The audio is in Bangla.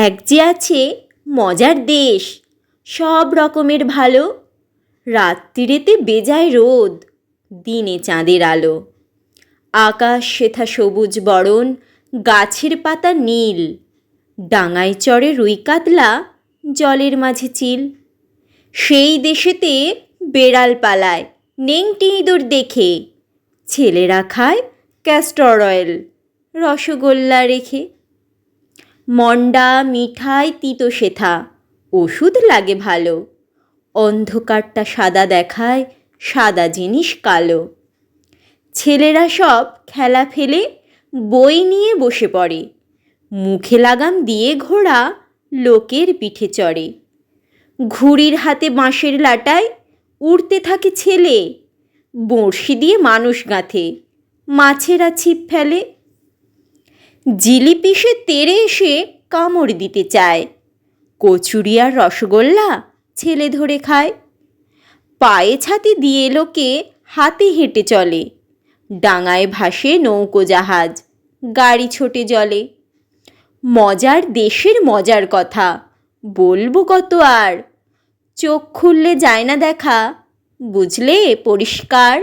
এক যে আছে মজার দেশ, সব রকমের ভালো। রাত্রিরেতে বেজায় রোদ, দিনে চাঁদের আলো। আকাশ সেথা সবুজ বরণ, গাছের পাতা নীল। ডাঙায় চড়ে রুই কাতলা, জলের মাঝে চিল। সেই দেশেতে বেড়াল পালায় নেংটি ইঁদুর দেখে। ছেলেরা খায় ক্যাস্টর অয়েল রসগোল্লা রেখে। মন্ডা মিঠাই তিতো সেথা, ওষুধ লাগে ভালো। অন্ধকারটা সাদা দেখায়, সাদা জিনিস কালো। ছেলেরা সব খেলা ফেলে বই নিয়ে বসে পড়ে। মুখে লাগাম দিয়ে ঘোড়া লোকের পিঠে চড়ে। ঘুড়ির হাতে বাঁশের লাটায় উড়তে থাকে ছেলে। বড়শি দিয়ে মানুষ গাঁথে, মাছেরা ছিপ ফেলে। জিলিপি সে তেড়ে এসে কামড় দিতে চায়। কচুরি আর রসগোল্লা ছেলে ধরে খায়। পায়ে ছাতি দিয়ে লোকে হাতে হেঁটে চলে। ডাঙায় ভাসে নৌকো জাহাজ, গাড়ি ছোটে জলে। মজার দেশের মজার কথা বলবো কত আর। চোখ খুললে যায় না দেখা, বুঝলে পরিষ্কার।